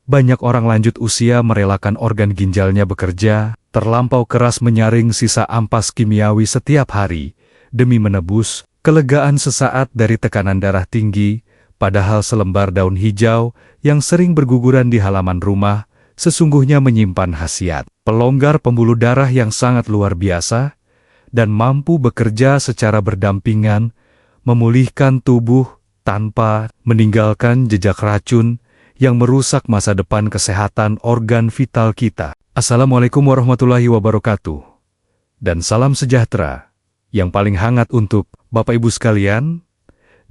banyak orang lanjut usia merelakan organ ginjalnya bekerja, terlampau keras menyaring sisa ampas kimiawi setiap hari, demi menebus kelegaan sesaat dari tekanan darah tinggi, padahal selembar daun hijau yang sering berguguran di halaman rumah, sesungguhnya menyimpan khasiat pelonggar pembuluh darah yang sangat luar biasa, dan mampu bekerja secara berdampingan, memulihkan tubuh tanpa meninggalkan jejak racun yang merusak masa depan kesehatan organ vital kita. Assalamualaikum warahmatullahi wabarakatuh. Dan salam sejahtera yang paling hangat untuk Bapak Ibu sekalian,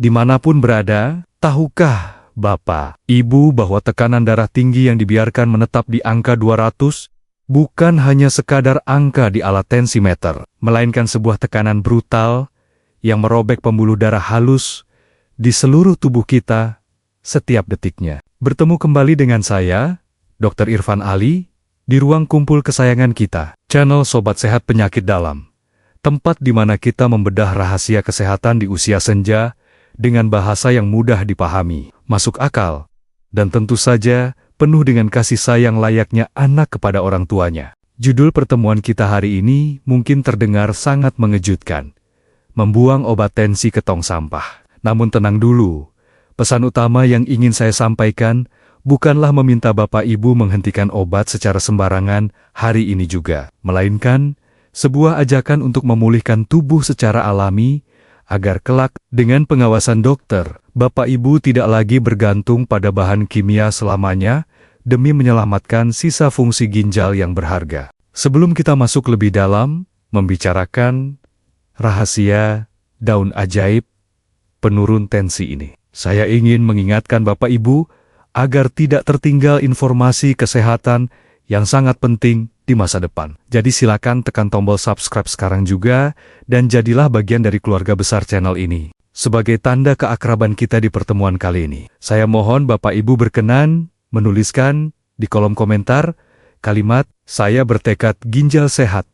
dimanapun berada. Tahukah Bapak, Ibu bahwa tekanan darah tinggi yang dibiarkan menetap di angka 200 bukan hanya sekadar angka di alat tensimeter, melainkan sebuah tekanan brutal yang merobek pembuluh darah halus di seluruh tubuh kita setiap detiknya. Bertemu kembali dengan saya, Dr. Irfan Ali, di ruang kumpul kesayangan kita, channel Sobat Sehat Penyakit Dalam, tempat di mana kita membedah rahasia kesehatan di usia senja dengan bahasa yang mudah dipahami, masuk akal, dan tentu saja penuh dengan kasih sayang layaknya anak kepada orang tuanya. Judul pertemuan kita hari ini mungkin terdengar sangat mengejutkan, membuang obat tensi ke tong sampah. Namun tenang dulu. Pesan utama yang ingin saya sampaikan bukanlah meminta Bapak Ibu menghentikan obat secara sembarangan hari ini juga, melainkan sebuah ajakan untuk memulihkan tubuh secara alami, agar kelak dengan pengawasan dokter, Bapak Ibu tidak lagi bergantung pada bahan kimia selamanya demi menyelamatkan sisa fungsi ginjal yang berharga. Sebelum kita masuk lebih dalam, membicarakan rahasia daun ajaib penurun tensi ini, saya ingin mengingatkan Bapak Ibu agar tidak tertinggal informasi kesehatan yang sangat penting di masa depan. Jadi silakan tekan tombol subscribe sekarang juga dan jadilah bagian dari keluarga besar channel ini. Sebagai tanda keakraban kita di pertemuan kali ini, saya mohon Bapak Ibu berkenan menuliskan di kolom komentar kalimat "Saya bertekad ginjal sehat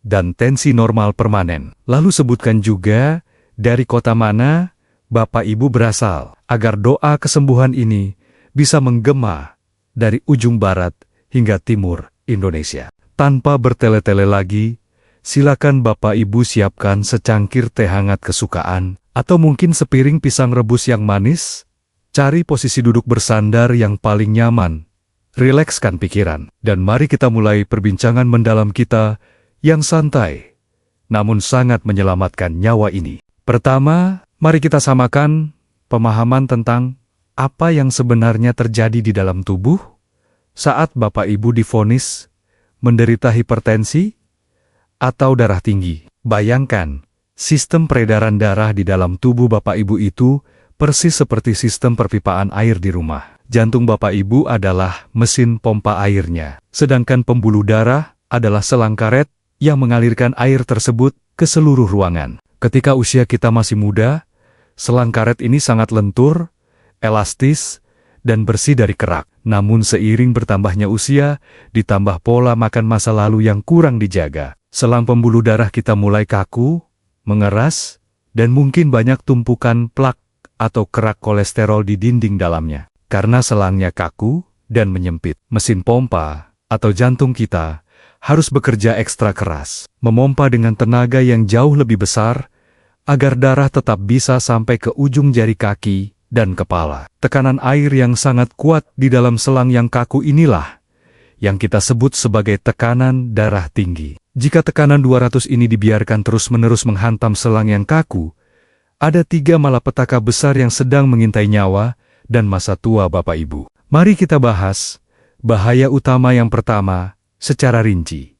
dan tensi normal permanen". Lalu sebutkan juga dari kota mana Bapak Ibu berasal, agar doa kesembuhan ini bisa menggema dari ujung barat hingga timur Indonesia. Tanpa bertele-tele lagi, silakan Bapak Ibu siapkan secangkir teh hangat kesukaan, atau mungkin sepiring pisang rebus yang manis. Cari posisi duduk bersandar yang paling nyaman, rilekskan pikiran, dan mari kita mulai perbincangan mendalam kita yang santai, namun sangat menyelamatkan nyawa ini. Pertama, mari kita samakan pemahaman tentang apa yang sebenarnya terjadi di dalam tubuh saat Bapak Ibu divonis menderita hipertensi atau darah tinggi. Bayangkan, sistem peredaran darah di dalam tubuh Bapak Ibu itu persis seperti sistem perpipaan air di rumah. Jantung Bapak Ibu adalah mesin pompa airnya, sedangkan pembuluh darah adalah selang karet yang mengalirkan air tersebut ke seluruh ruangan. Ketika usia kita masih muda, selang karet ini sangat lentur, elastis, dan bersih dari kerak. Namun seiring bertambahnya usia, ditambah pola makan masa lalu yang kurang dijaga, selang pembuluh darah kita mulai kaku, mengeras, dan mungkin banyak tumpukan plak atau kerak kolesterol di dinding dalamnya. Karena selangnya kaku dan menyempit, mesin pompa atau jantung kita harus bekerja ekstra keras, memompa dengan tenaga yang jauh lebih besar, agar darah tetap bisa sampai ke ujung jari kaki dan kepala. Tekanan air yang sangat kuat di dalam selang yang kaku inilah yang kita sebut sebagai tekanan darah tinggi. Jika tekanan 200 ini dibiarkan terus-menerus menghantam selang yang kaku, ada 3 malapetaka besar yang sedang mengintai nyawa dan masa tua Bapak Ibu. Mari kita bahas bahaya utama yang pertama secara rinci,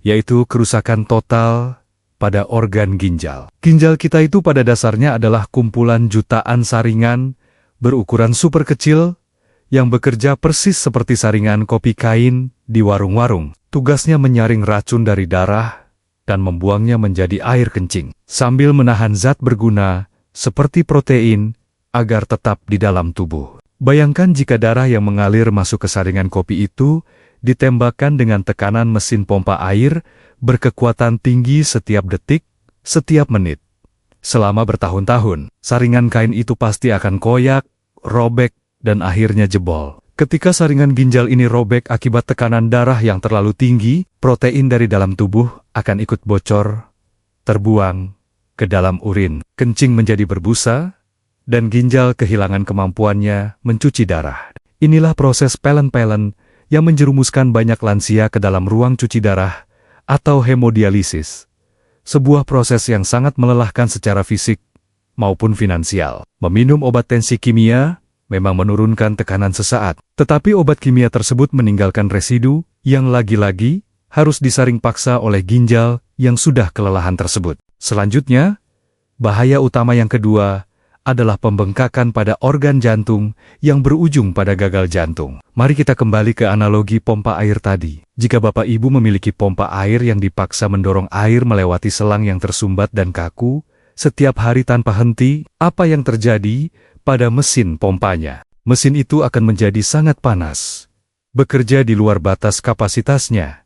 yaitu kerusakan total pada organ ginjal. Ginjal kita itu pada dasarnya adalah kumpulan jutaan saringan berukuran super kecil yang bekerja persis seperti saringan kopi kain di warung-warung. Tugasnya menyaring racun dari darah dan membuangnya menjadi air kencing, sambil menahan zat berguna seperti protein agar tetap di dalam tubuh. Bayangkan jika darah yang mengalir masuk ke saringan kopi itu ditembakkan dengan tekanan mesin pompa air berkekuatan tinggi setiap detik, setiap menit. Selama bertahun-tahun, saringan kain itu pasti akan koyak, robek, dan akhirnya jebol. Ketika saringan ginjal ini robek akibat tekanan darah yang terlalu tinggi, protein dari dalam tubuh akan ikut bocor, terbuang ke dalam urin. Kencing menjadi berbusa, dan ginjal kehilangan kemampuannya mencuci darah. Inilah proses pelen-pelen yang menjerumuskan banyak lansia ke dalam ruang cuci darah atau hemodialisis. Sebuah proses yang sangat melelahkan secara fisik maupun finansial. Meminum obat tensi kimia memang menurunkan tekanan sesaat, tetapi obat kimia tersebut meninggalkan residu yang lagi-lagi harus disaring paksa oleh ginjal yang sudah kelelahan tersebut. Selanjutnya, bahaya utama yang kedua adalah pembengkakan pada organ jantung yang berujung pada gagal jantung. Mari kita kembali ke analogi pompa air tadi. Jika Bapak Ibu memiliki pompa air yang dipaksa mendorong air melewati selang yang tersumbat dan kaku setiap hari tanpa henti, apa yang terjadi pada mesin pompanya? Mesin itu akan menjadi sangat panas, bekerja di luar batas kapasitasnya,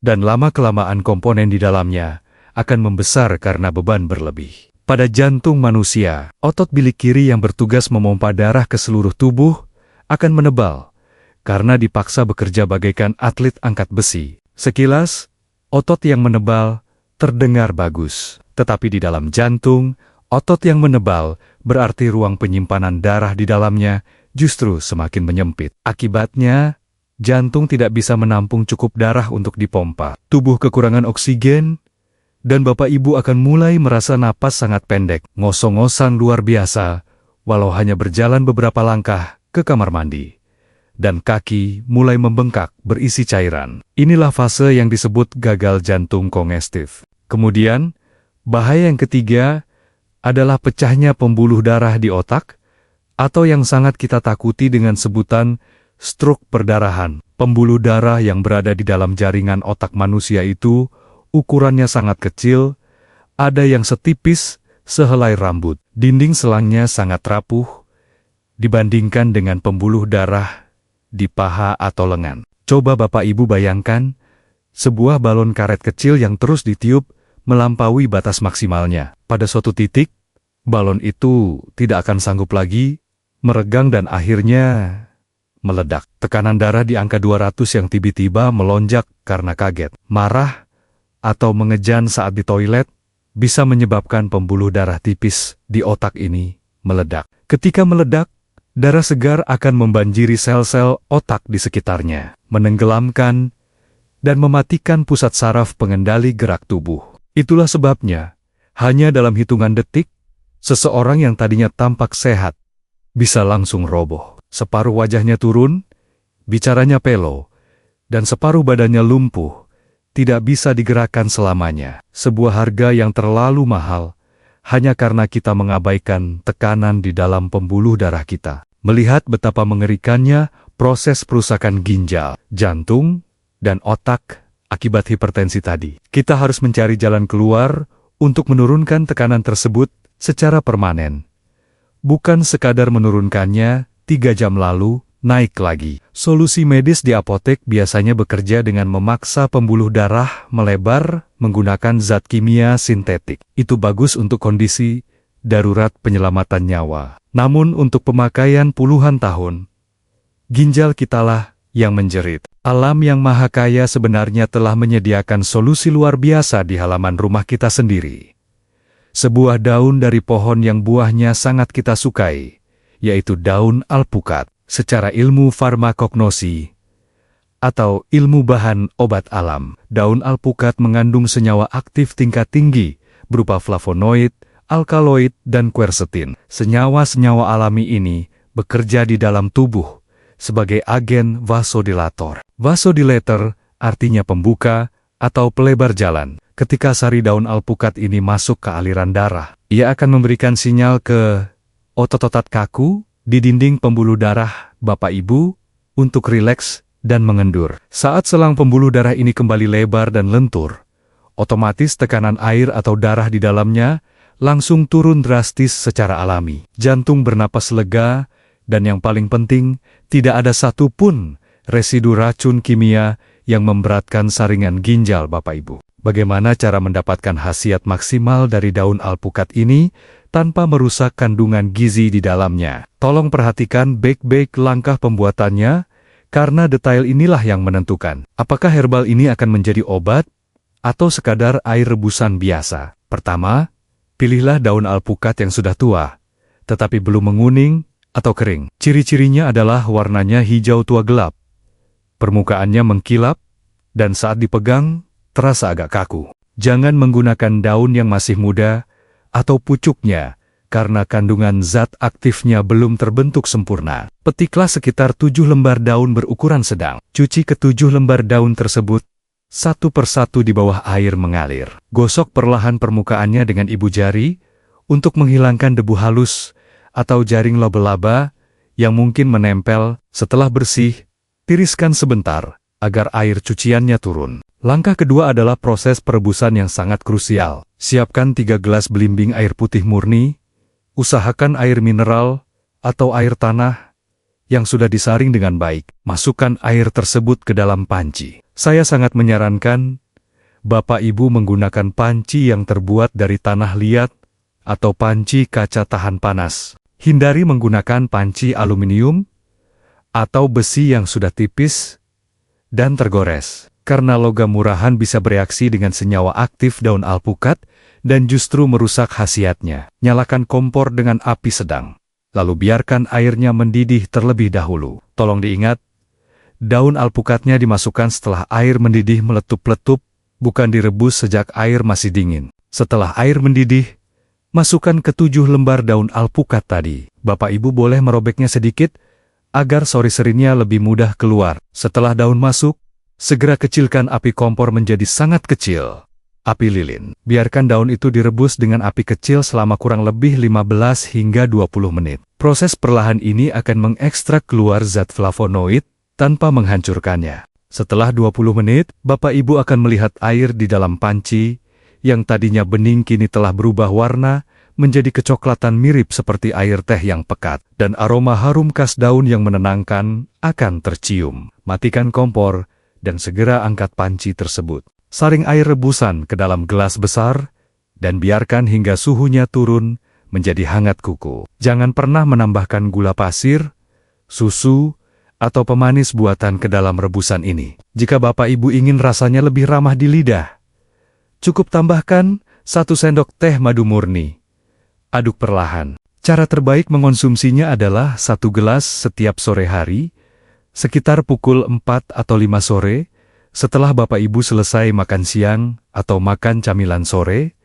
dan lama-kelamaan komponen di dalamnya akan membesar karena beban berlebih. Pada jantung manusia, otot bilik kiri yang bertugas memompa darah ke seluruh tubuh akan menebal karena dipaksa bekerja bagaikan atlet angkat besi. Sekilas, otot yang menebal terdengar bagus, tetapi di dalam jantung, otot yang menebal berarti ruang penyimpanan darah di dalamnya justru semakin menyempit. Akibatnya, jantung tidak bisa menampung cukup darah untuk dipompa. Tubuh kekurangan oksigen, dan Bapak Ibu akan mulai merasa napas sangat pendek, ngos-ngosan luar biasa, walau hanya berjalan beberapa langkah ke kamar mandi. Dan kaki mulai membengkak berisi cairan. Inilah fase yang disebut gagal jantung kongestif. Kemudian, bahaya yang ketiga adalah pecahnya pembuluh darah di otak, atau yang sangat kita takuti dengan sebutan stroke perdarahan. Pembuluh darah yang berada di dalam jaringan otak manusia itu ukurannya sangat kecil, ada yang setipis sehelai rambut. Dinding selangnya sangat rapuh dibandingkan dengan pembuluh darah di paha atau lengan. Coba Bapak Ibu bayangkan, sebuah balon karet kecil yang terus ditiup melampaui batas maksimalnya. Pada suatu titik, balon itu tidak akan sanggup lagi meregang dan akhirnya meledak. Tekanan darah di angka 200 yang tiba-tiba melonjak karena kaget, marah, atau mengejan saat di toilet, bisa menyebabkan pembuluh darah tipis di otak ini meledak. Ketika meledak, darah segar akan membanjiri sel-sel otak di sekitarnya, menenggelamkan dan mematikan pusat saraf pengendali gerak tubuh. Itulah sebabnya, hanya dalam hitungan detik, seseorang yang tadinya tampak sehat bisa langsung roboh. Separuh wajahnya turun, bicaranya pelo, dan separuh badannya lumpuh, tidak bisa digerakkan selamanya. Sebuah harga yang terlalu mahal, hanya karena kita mengabaikan tekanan di dalam pembuluh darah kita. Melihat betapa mengerikannya proses perusakan ginjal, jantung, dan otak akibat hipertensi tadi. Kita harus mencari jalan keluar untuk menurunkan tekanan tersebut secara permanen. Bukan sekadar menurunkannya 3 jam lalu, naik lagi. Solusi medis di apotek biasanya bekerja dengan memaksa pembuluh darah melebar menggunakan zat kimia sintetik. Itu bagus untuk kondisi darurat penyelamatan nyawa. Namun untuk pemakaian puluhan tahun, ginjal kitalah yang menjerit. Alam yang maha kaya sebenarnya telah menyediakan solusi luar biasa di halaman rumah kita sendiri. Sebuah daun dari pohon yang buahnya sangat kita sukai, yaitu daun alpukat. Secara ilmu farmakognosi atau ilmu bahan obat alam, daun alpukat mengandung senyawa aktif tingkat tinggi berupa flavonoid, alkaloid, dan quercetin. Senyawa-senyawa alami ini bekerja di dalam tubuh sebagai agen vasodilator. Vasodilator artinya pembuka atau pelebar jalan. Ketika sari daun alpukat ini masuk ke aliran darah, ia akan memberikan sinyal ke otot-otot kaku di dinding pembuluh darah Bapak Ibu untuk rileks dan mengendur. Saat selang pembuluh darah ini kembali lebar dan lentur, otomatis tekanan air atau darah di dalamnya langsung turun drastis secara alami. Jantung bernapas lega, dan yang paling penting, tidak ada satupun residu racun kimia yang memberatkan saringan ginjal Bapak Ibu. Bagaimana cara mendapatkan khasiat maksimal dari daun alpukat ini tanpa merusak kandungan gizi di dalamnya? Tolong perhatikan baik-baik langkah pembuatannya, karena detail inilah yang menentukan apakah herbal ini akan menjadi obat atau sekadar air rebusan biasa. Pertama, pilihlah daun alpukat yang sudah tua, tetapi belum menguning atau kering. Ciri-cirinya adalah warnanya hijau tua gelap, permukaannya mengkilap, dan saat dipegang, terasa agak kaku. Jangan menggunakan daun yang masih muda atau pucuknya, karena kandungan zat aktifnya belum terbentuk sempurna. Petiklah sekitar 7 lembar daun berukuran sedang. Cuci ke-7 lembar daun tersebut, satu persatu di bawah air mengalir. Gosok perlahan permukaannya dengan ibu jari, untuk menghilangkan debu halus atau jaring laba-laba yang mungkin menempel. Setelah bersih, tiriskan sebentar, agar air cuciannya turun. Langkah kedua adalah proses perebusan yang sangat krusial. Siapkan 3 gelas belimbing air putih murni, usahakan air mineral atau air tanah yang sudah disaring dengan baik. Masukkan air tersebut ke dalam panci. Saya sangat menyarankan Bapak Ibu menggunakan panci yang terbuat dari tanah liat atau panci kaca tahan panas. Hindari menggunakan panci aluminium atau besi yang sudah tipis dan tergores, karena logam murahan bisa bereaksi dengan senyawa aktif daun alpukat dan justru merusak khasiatnya. Nyalakan kompor dengan api sedang, lalu biarkan airnya mendidih terlebih dahulu. Tolong diingat, daun alpukatnya dimasukkan setelah air mendidih meletup-letup, bukan direbus sejak air masih dingin. Setelah air mendidih, masukkan ke-7 lembar daun alpukat tadi. Bapak Ibu boleh merobeknya sedikit, agar sori-serinya lebih mudah keluar. Setelah daun masuk, segera kecilkan api kompor menjadi sangat kecil. Api lilin. Biarkan daun itu direbus dengan api kecil selama kurang lebih 15 hingga 20 menit. Proses perlahan ini akan mengekstrak keluar zat flavonoid tanpa menghancurkannya. Setelah 20 menit, Bapak Ibu akan melihat air di dalam panci yang tadinya bening kini telah berubah warna menjadi kecoklatan mirip seperti air teh yang pekat, dan aroma harum khas daun yang menenangkan akan tercium. Matikan kompor dan segera angkat panci tersebut. Saring air rebusan ke dalam gelas besar dan biarkan hingga suhunya turun menjadi hangat kuku. Jangan pernah menambahkan gula pasir, susu, atau pemanis buatan ke dalam rebusan ini. Jika Bapak Ibu ingin rasanya lebih ramah di lidah, cukup tambahkan 1 sendok teh madu murni. Aduk perlahan. Cara terbaik mengonsumsinya adalah 1 gelas setiap sore hari, sekitar pukul 4 atau 5 sore, setelah Bapak Ibu selesai makan siang atau makan camilan sore.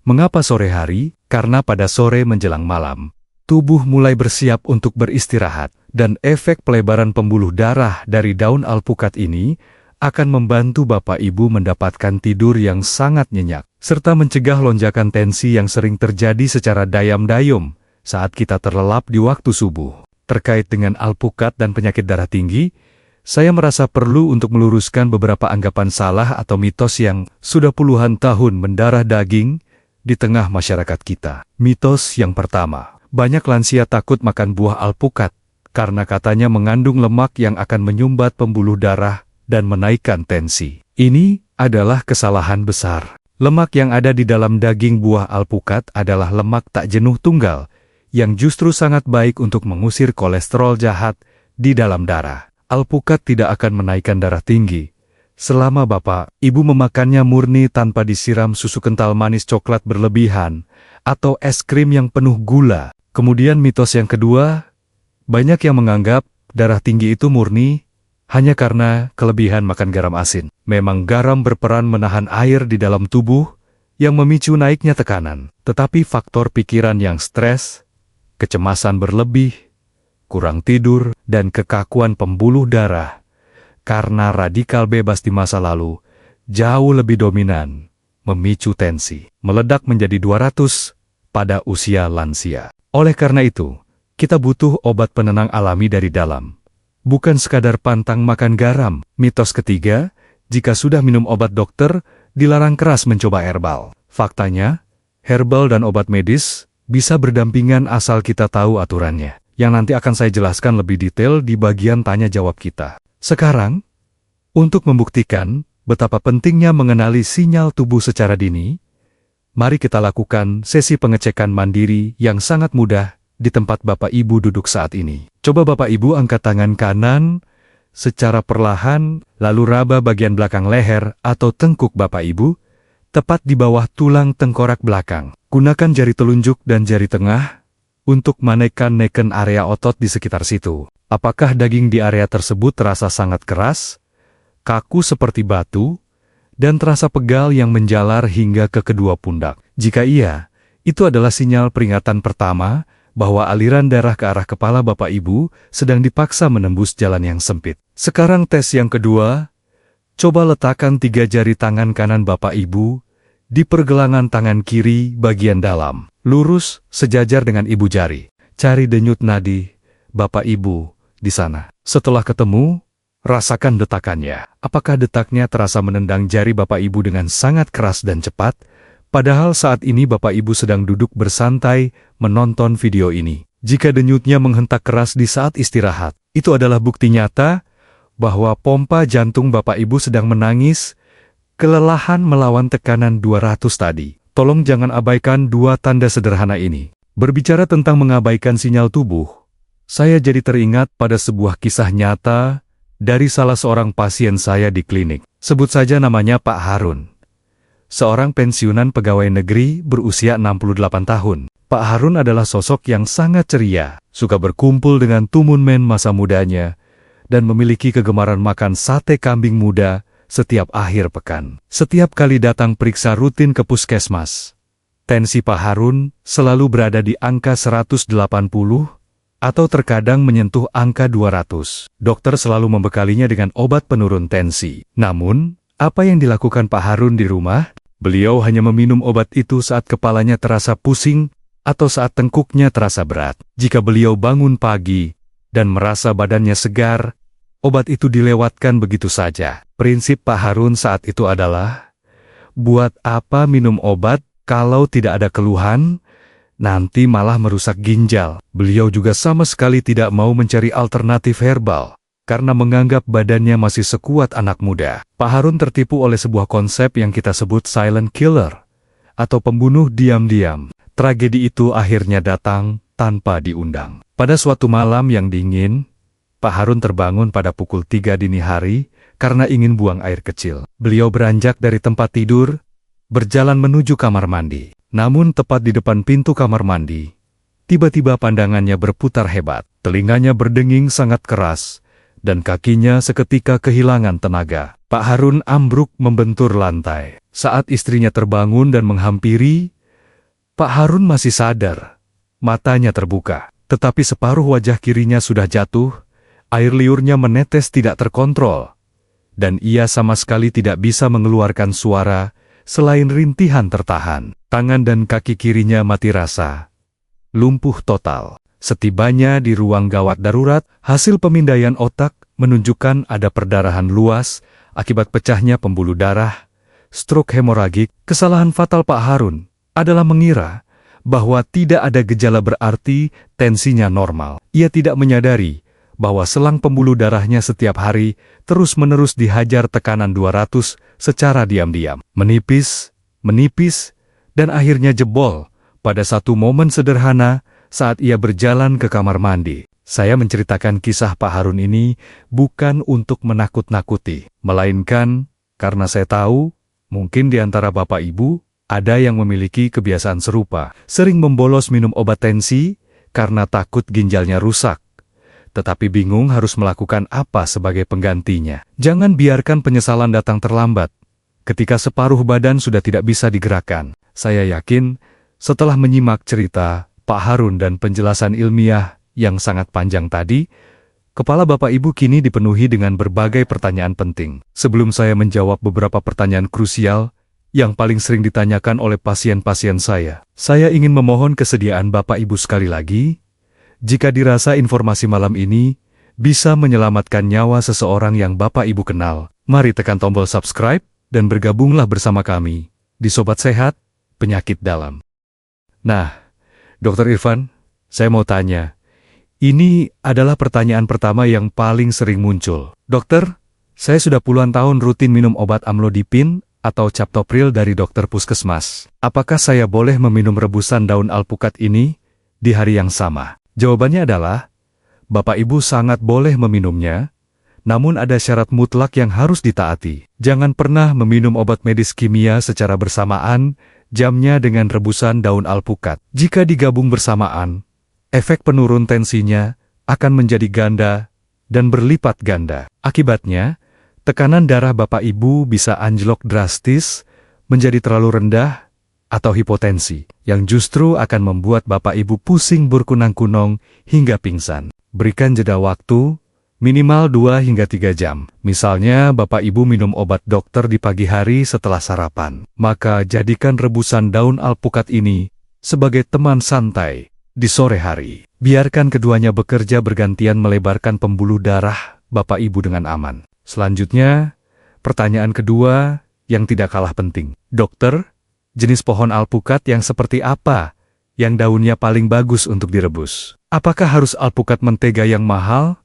Mengapa sore hari? Karena pada sore menjelang malam, tubuh mulai bersiap untuk beristirahat, dan efek pelebaran pembuluh darah dari daun alpukat ini akan membantu Bapak Ibu mendapatkan tidur yang sangat nyenyak, serta mencegah lonjakan tensi yang sering terjadi secara dayam-dayum saat kita terlelap di waktu subuh. Terkait dengan alpukat dan penyakit darah tinggi, saya merasa perlu untuk meluruskan beberapa anggapan salah atau mitos yang sudah puluhan tahun mendarah daging di tengah masyarakat kita. Mitos yang pertama, banyak lansia takut makan buah alpukat karena katanya mengandung lemak yang akan menyumbat pembuluh darah dan menaikkan tensi. Ini adalah kesalahan besar. Lemak yang ada di dalam daging buah alpukat adalah lemak tak jenuh tunggal, yang justru sangat baik untuk mengusir kolesterol jahat di dalam darah. Alpukat tidak akan menaikkan darah tinggi selama Bapak Ibu memakannya murni tanpa disiram susu kental manis coklat berlebihan atau es krim yang penuh gula. Kemudian mitos yang kedua, banyak yang menganggap darah tinggi itu murni hanya karena kelebihan makan garam asin. Memang garam berperan menahan air di dalam tubuh yang memicu naiknya tekanan. Tetapi faktor pikiran yang stres, kecemasan berlebih, kurang tidur, dan kekakuan pembuluh darah karena radikal bebas di masa lalu jauh lebih dominan, memicu tensi meledak menjadi 200 pada usia lansia. Oleh karena itu, kita butuh obat penenang alami dari dalam, bukan sekadar pantang makan garam. Mitos ketiga, jika sudah minum obat dokter, dilarang keras mencoba herbal. Faktanya, herbal dan obat medis bisa berdampingan asal kita tahu aturannya, yang nanti akan saya jelaskan lebih detail di bagian tanya jawab kita. Sekarang, untuk membuktikan betapa pentingnya mengenali sinyal tubuh secara dini? Mari kita lakukan sesi pengecekan mandiri yang sangat mudah di tempat Bapak Ibu duduk saat ini. Coba Bapak Ibu angkat tangan kanan secara perlahan, lalu raba bagian belakang leher atau tengkuk Bapak Ibu, tepat di bawah tulang tengkorak belakang. Gunakan jari telunjuk dan jari tengah untuk menekan area otot di sekitar situ. Apakah daging di area tersebut terasa sangat keras, kaku seperti batu, dan terasa pegal yang menjalar hingga ke kedua pundak? Jika iya, itu adalah sinyal peringatan pertama bahwa aliran darah ke arah kepala Bapak Ibu sedang dipaksa menembus jalan yang sempit. Sekarang tes yang kedua, coba letakkan 3 jari tangan kanan Bapak Ibu di pergelangan tangan kiri bagian dalam, lurus sejajar dengan ibu jari. Cari denyut nadi Bapak Ibu di sana. Setelah ketemu, rasakan detakannya. Apakah detaknya terasa menendang jari Bapak Ibu dengan sangat keras dan cepat? Padahal saat ini Bapak Ibu sedang duduk bersantai menonton video ini. Jika denyutnya menghentak keras di saat istirahat, itu adalah bukti nyata bahwa pompa jantung Bapak Ibu sedang menangis, kelelahan melawan tekanan 200 tadi. Tolong jangan abaikan 2 tanda sederhana ini. Berbicara tentang mengabaikan sinyal tubuh, saya jadi teringat pada sebuah kisah nyata dari salah seorang pasien saya di klinik. Sebut saja namanya Pak Harun. Seorang pensiunan pegawai negeri berusia 68 tahun. Pak Harun adalah sosok yang sangat ceria, suka berkumpul dengan tumun-men masa mudanya, dan memiliki kegemaran makan sate kambing muda setiap akhir pekan. Setiap kali datang periksa rutin ke puskesmas, tensi Pak Harun selalu berada di angka 180 atau terkadang menyentuh angka 200. Dokter selalu membekalinya dengan obat penurun tensi. Namun, apa yang dilakukan Pak Harun di rumah? Beliau hanya meminum obat itu saat kepalanya terasa pusing atau saat tengkuknya terasa berat. Jika beliau bangun pagi dan merasa badannya segar, obat itu dilewatkan begitu saja. Prinsip Pak Harun saat itu adalah, buat apa minum obat kalau tidak ada keluhan, nanti malah merusak ginjal. Beliau juga sama sekali tidak mau mencari alternatif herbal, karena menganggap badannya masih sekuat anak muda. Pak Harun tertipu oleh sebuah konsep yang kita sebut silent killer, atau pembunuh diam-diam. Tragedi itu akhirnya datang tanpa diundang. Pada suatu malam yang dingin, Pak Harun terbangun pada pukul 3 dini hari karena ingin buang air kecil. Beliau beranjak dari tempat tidur, berjalan menuju kamar mandi. Namun tepat di depan pintu kamar mandi, tiba-tiba pandangannya berputar hebat. Telinganya berdenging sangat keras, dan kakinya seketika kehilangan tenaga. Pak Harun ambruk membentur lantai. Saat istrinya terbangun dan menghampiri, Pak Harun masih sadar. Matanya terbuka, tetapi separuh wajah kirinya sudah jatuh, air liurnya menetes tidak terkontrol, dan ia sama sekali tidak bisa mengeluarkan suara selain rintihan tertahan. Tangan dan kaki kirinya mati rasa, lumpuh total. Setibanya di ruang gawat darurat, hasil pemindaian otak menunjukkan ada perdarahan luas akibat pecahnya pembuluh darah, stroke hemoragik. Kesalahan fatal Pak Harun adalah mengira bahwa tidak ada gejala berarti tensinya normal. Ia tidak menyadari bahwa selang pembuluh darahnya setiap hari terus-menerus dihajar tekanan 200 secara diam-diam. Menipis, dan akhirnya jebol pada satu momen sederhana saat ia berjalan ke kamar mandi. Saya menceritakan kisah Pak Harun ini bukan untuk menakut-nakuti, melainkan karena saya tahu mungkin di antara Bapak Ibu ada yang memiliki kebiasaan serupa, sering membolos minum obat tensi karena takut ginjalnya rusak, tetapi bingung harus melakukan apa sebagai penggantinya. Jangan biarkan penyesalan datang terlambat ketika separuh badan sudah tidak bisa digerakkan. Saya yakin setelah menyimak cerita Pak Harun dan penjelasan ilmiah yang sangat panjang tadi, kepala Bapak Ibu kini dipenuhi dengan berbagai pertanyaan penting. Sebelum saya menjawab beberapa pertanyaan krusial yang paling sering ditanyakan oleh pasien-pasien saya ingin memohon kesediaan Bapak Ibu sekali lagi, jika dirasa informasi malam ini bisa menyelamatkan nyawa seseorang yang Bapak Ibu kenal, mari tekan tombol subscribe dan bergabunglah bersama kami di Sobat Sehat Penyakit Dalam. Nah, Dr. Irfan, saya mau tanya, ini adalah pertanyaan pertama yang paling sering muncul. Dokter, Saya sudah puluhan tahun rutin minum obat amlodipin atau captopril dari dokter puskesmas. Apakah saya boleh meminum rebusan daun alpukat ini di hari yang sama? Jawabannya adalah, Bapak Ibu sangat boleh meminumnya, namun ada syarat mutlak yang harus ditaati. Jangan pernah meminum obat medis kimia secara bersamaan, jamnya dengan rebusan daun alpukat. Jika digabung bersamaan, efek penurun tensinya akan menjadi ganda dan berlipat ganda. Akibatnya, tekanan darah Bapak Ibu bisa anjlok drastis, menjadi terlalu rendah, atau hipotensi, yang justru akan membuat Bapak Ibu pusing berkunang-kunong hingga pingsan. Berikan jeda waktu, minimal 2 hingga 3 jam. Misalnya, Bapak Ibu minum obat dokter di pagi hari setelah sarapan. Maka jadikan rebusan daun alpukat ini sebagai teman santai di sore hari. Biarkan keduanya bekerja bergantian melebarkan pembuluh darah Bapak Ibu dengan aman. Selanjutnya, pertanyaan kedua yang tidak kalah penting. Dokter, jenis pohon alpukat yang seperti apa yang daunnya paling bagus untuk direbus? Apakah harus alpukat mentega yang mahal?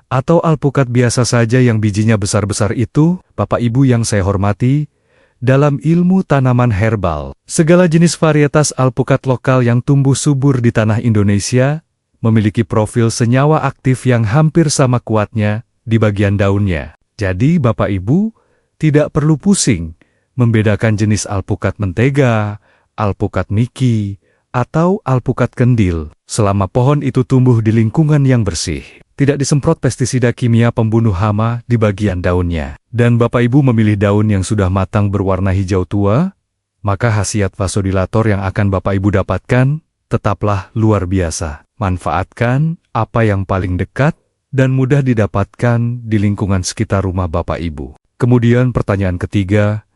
Atau alpukat biasa saja yang bijinya besar-besar itu? Bapak Ibu yang saya hormati, dalam ilmu tanaman herbal, segala jenis varietas alpukat lokal yang tumbuh subur di tanah Indonesia memiliki profil senyawa aktif yang hampir sama kuatnya di bagian daunnya. Jadi Bapak Ibu tidak perlu pusing membedakan jenis alpukat mentega, alpukat miki, atau alpukat kendil, selama pohon itu tumbuh di lingkungan yang bersih. Tidak disemprot pestisida kimia pembunuh hama di bagian daunnya. Dan Bapak Ibu memilih daun yang sudah matang berwarna hijau tua, maka khasiat vasodilator yang akan Bapak Ibu dapatkan tetaplah luar biasa. Manfaatkan apa yang paling dekat dan mudah didapatkan di lingkungan sekitar rumah Bapak Ibu. Kemudian pertanyaan ketiga,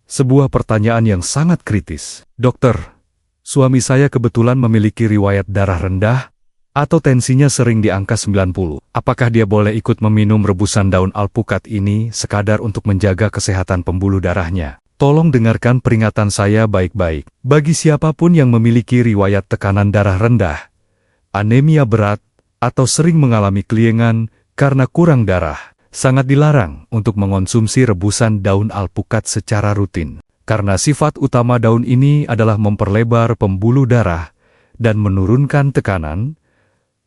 sebuah pertanyaan yang sangat kritis. Dokter, suami saya kebetulan memiliki riwayat darah rendah atau tensinya sering di angka 90. Apakah dia boleh ikut meminum rebusan daun alpukat ini sekadar untuk menjaga kesehatan pembuluh darahnya? Tolong dengarkan peringatan saya baik-baik. Bagi siapapun yang memiliki riwayat tekanan darah rendah, anemia berat, atau sering mengalami keliengan karena kurang darah, sangat dilarang untuk mengonsumsi rebusan daun alpukat secara rutin. Karena sifat utama daun ini adalah memperlebar pembuluh darah dan menurunkan tekanan,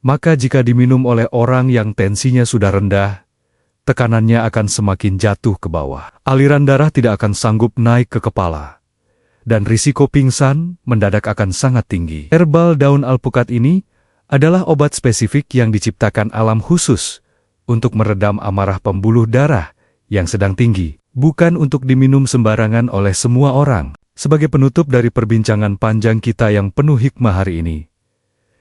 maka jika diminum oleh orang yang tensinya sudah rendah, tekanannya akan semakin jatuh ke bawah. Aliran darah tidak akan sanggup naik ke kepala, dan risiko pingsan mendadak akan sangat tinggi. Herbal daun alpukat ini adalah obat spesifik yang diciptakan alam khusus untuk meredam amarah pembuluh darah yang sedang tinggi, bukan untuk diminum sembarangan oleh semua orang. Sebagai penutup dari perbincangan panjang kita yang penuh hikmah hari ini,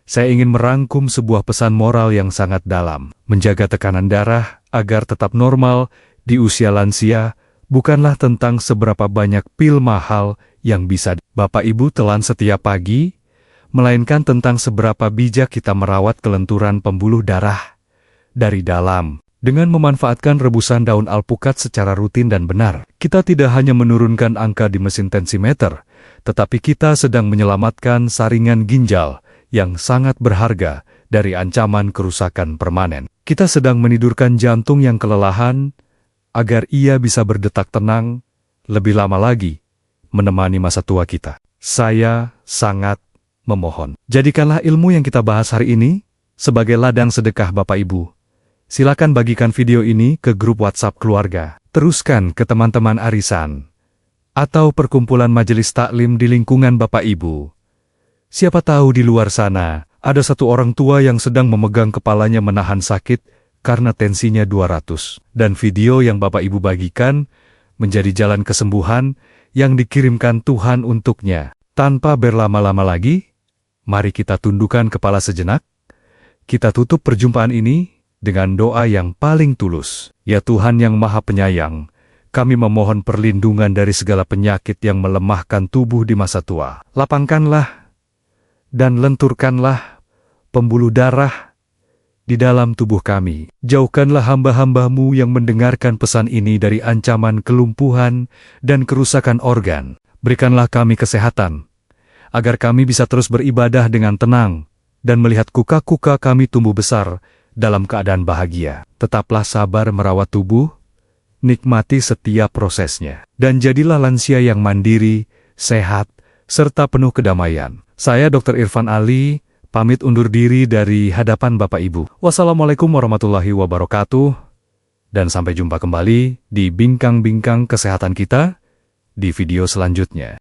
saya ingin merangkum sebuah pesan moral yang sangat dalam. Menjaga tekanan darah agar tetap normal di usia lansia bukanlah tentang seberapa banyak pil mahal yang bisa Bapak Ibu telan setiap pagi, melainkan tentang seberapa bijak kita merawat kelenturan pembuluh darah dari dalam. Dengan memanfaatkan rebusan daun alpukat secara rutin dan benar, kita tidak hanya menurunkan angka di mesin tensimeter, tetapi kita sedang menyelamatkan saringan ginjal yang sangat berharga dari ancaman kerusakan permanen. Kita sedang menidurkan jantung yang kelelahan agar ia bisa berdetak tenang lebih lama lagi, menemani masa tua kita. Saya sangat memohon, jadikanlah ilmu yang kita bahas hari ini sebagai ladang sedekah Bapak Ibu. Silakan bagikan video ini ke grup WhatsApp keluarga, teruskan ke teman-teman arisan, atau perkumpulan majelis taklim di lingkungan Bapak Ibu. Siapa tahu di luar sana, ada satu orang tua yang sedang memegang kepalanya menahan sakit karena tensinya 200. Dan video yang Bapak Ibu bagikan menjadi jalan kesembuhan yang dikirimkan Tuhan untuknya. Tanpa berlama-lama lagi, mari kita tundukkan kepala sejenak. Kita tutup perjumpaan ini dengan doa yang paling tulus. Ya Tuhan yang Maha Penyayang, kami memohon perlindungan dari segala penyakit yang melemahkan tubuh di masa tua. Lapangkanlah dan lenturkanlah pembuluh darah di dalam tubuh kami. Jauhkanlah hamba-hamba-Mu yang mendengarkan pesan ini dari ancaman kelumpuhan dan kerusakan organ. Berikanlah kami kesehatan, agar kami bisa terus beribadah dengan tenang dan melihat kuka-kuka kami tumbuh besar dalam keadaan bahagia. Tetaplah sabar merawat tubuh, nikmati setiap prosesnya, dan jadilah lansia yang mandiri, sehat, serta penuh kedamaian. Saya Dr. Irfan Ali, pamit undur diri dari hadapan Bapak Ibu. Wassalamualaikum warahmatullahi wabarakatuh, dan sampai jumpa kembali di bincang-bincang kesehatan kita di video selanjutnya.